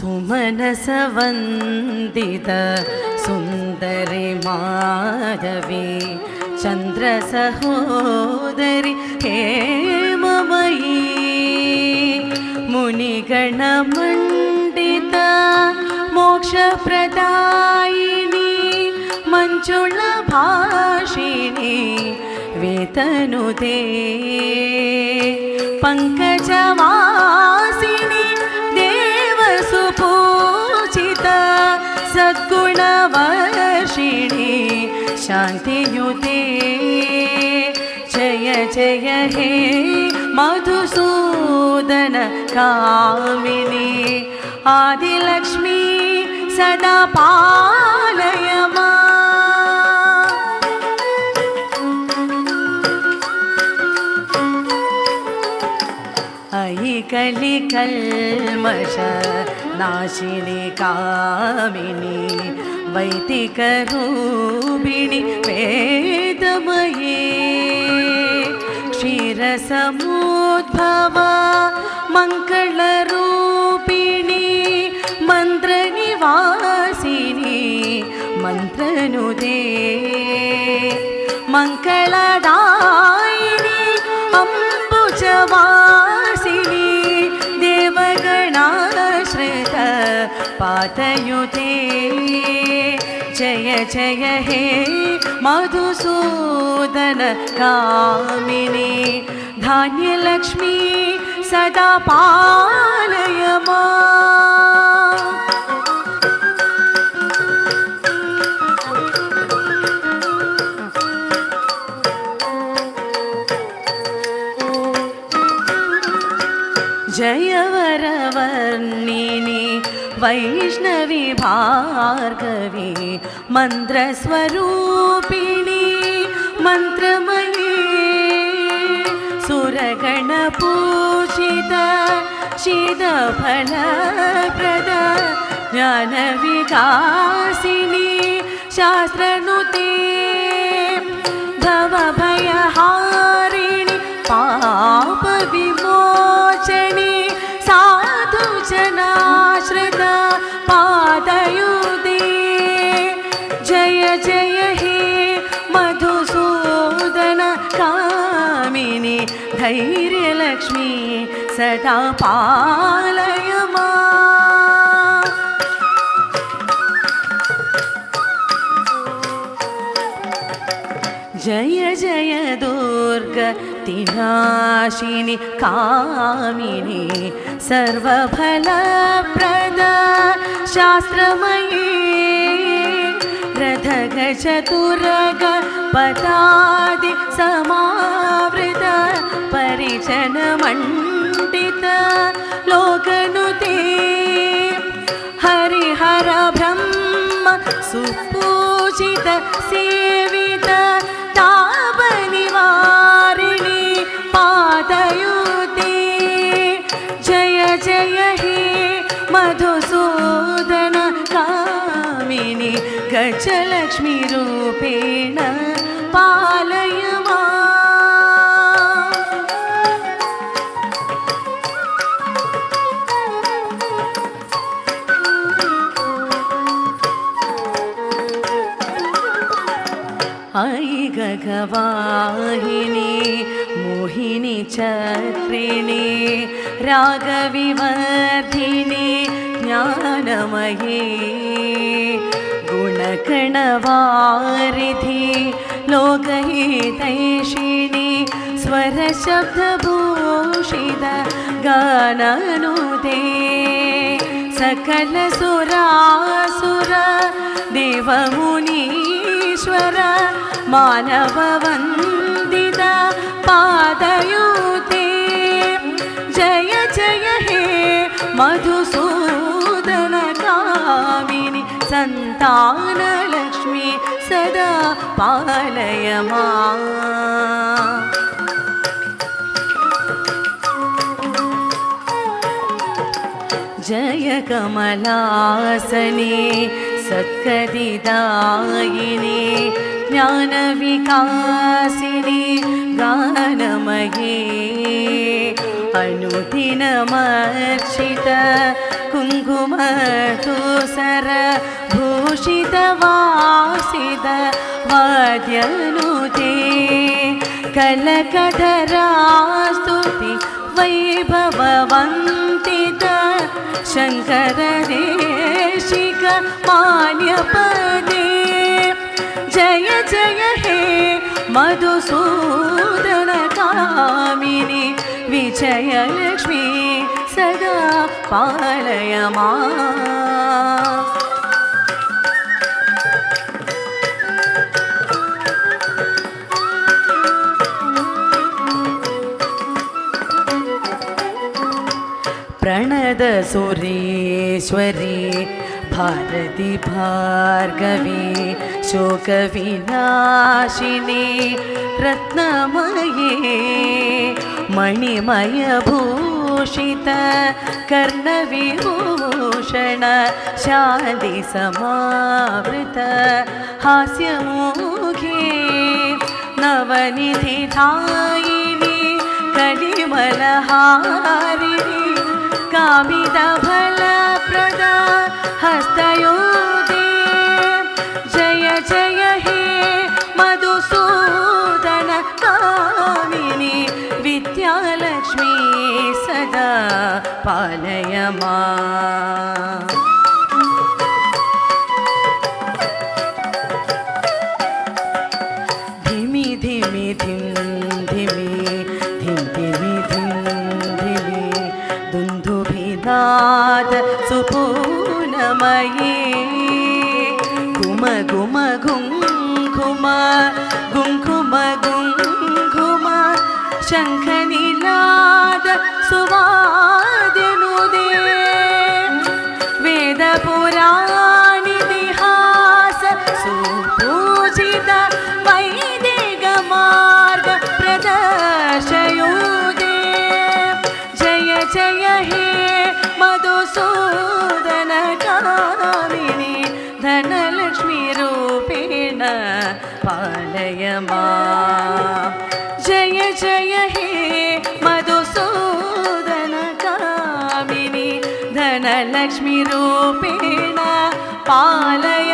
सुमनसवन्दित सुन्दरि माधवी चन्द्रसहोदरि हेममयी मुनिगणमण्डित मोक्षप्रदायिनी मञ्जुळभाषिणी वेतनुते पङ्कजवासिनी देवसुपूजित सद्गुणवर्षिणी शान्तियुते जय जय हे मधुसूदन कामिनी आदिलक्ष्मी सदा पालय माम्। अयि कलिकल्मष नाशिनी कामिनी वैदिकरूपिणी वेदमयी क्षीरसमुद्भव मङ्गलरूपिणी मन्त्रनिवासिनी मन्त्रनुदे मङ्गलदायिनी अम्बुजवासिनी देवगणाश्रित पातयुते जय जय हे मधुसूदन कामिनी धान्यलक्ष्मी सदा पालय माम्। जय वरवर्णिनी वैष्णवी भार्गवी मन्त्रस्वरूपिणी मन्त्रमयी सुरगणपूजित शीतफलप्रद ज्ञानविकासिनी शास्त्रनुते भवभयहारिणि पापविमोचनी साधुजनाश्रित पादयुते जय जय हे मधुसूदन कामिनी धैर्यलक्ष्मी सदा पालय माम्। जय जय दुर्गतिनाशिनी कामिनी सर्वफलप्रद शास्त्रमयी रथगजतुरग पदादि समावृत परिजनमण्डित लोकनुते हरिहर ब्रह्म सुपूजित सेवित तापनिवारिणि पादयुते जय जय हे मधुसूदन कामिनी गजलक्ष्मी रूपेण पालय माम्। अयि गगवाहिनी मोहिनी चक्रिणी रागविवर्धिनी ज्ञानमयी गुणगणवारिधि लोकहितैषिणी स्वरशब्दभूषित गाननुदे सकलसुरासुर देवमुनीश्वर मानववन्दित पादयुते जय जय हे मधुसूदन कामिनी सन्तानलक्ष्मी सदा पालय माम्। जय कमलासने सत्कदिदायिनी ज्ञानविकासिनी गानमयी अनुदिनमर्चित कुङ्कुमधूसर भूषितवासित वाद्यनुते कलकधरास्तुति वैभववन्तित शङ्करदेशिक मान्यपदे जय जय हे मधुसूदन कामिनि विजयलक्ष्मी सदा पालय माम् प्रणद सुरेश्वरी भारती भार्गवी शोकविनाशिनी रत्नमये मणिमयभूषित कर्णविभूषण शान्तिसमावृत हास्यमुखे नवनिधिधायिनी कलिमलहारिणी कामितफलप्रद हस्तयोगे जय जय हे मधुसूदन कामिनि विद्यालक्ष्मी सदा पालय माम् धिमि धिमि धिं धिमि धिं धिमि धिं धिमि दुन्दुभिनाद सुपूर्णमये घुम घुम घुं घुम गुङ्घुम गुङ्घुम शङ्खनिनाद सुवाद्यनुदे वेदपुराणितिहास सुपूजित वैदिकमार्ग प्रदर्शयोगे जय जय हे मधुसूदन कामिनि धनलक्ष्मी रूपेण पालय माम् जय जय हे मधुसूदन कामिनि धनलक्ष्मी रूपेण पालय